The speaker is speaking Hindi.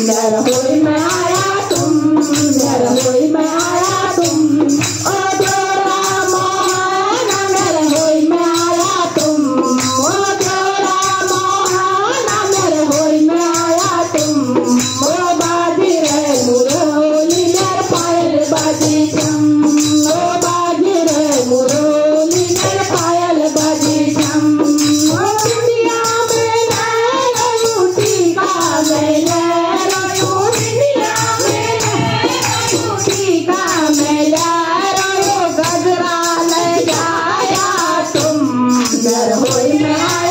मेरा होई में आया तुम, मेरा होई में आया तुम, ओ जोरा मोहन मेरा होई में आया तुम, ओ जोरा मोहन मेरा होई में आया तुम, ओ बाजी रे मुरली मेरे पायल बाजी छम, ओ बाजी रे मुरली मेरे पायल बाजी छम, ओ दुनिया में मैं टीका मैं गजरा ले जाया तुम, मेरा होई में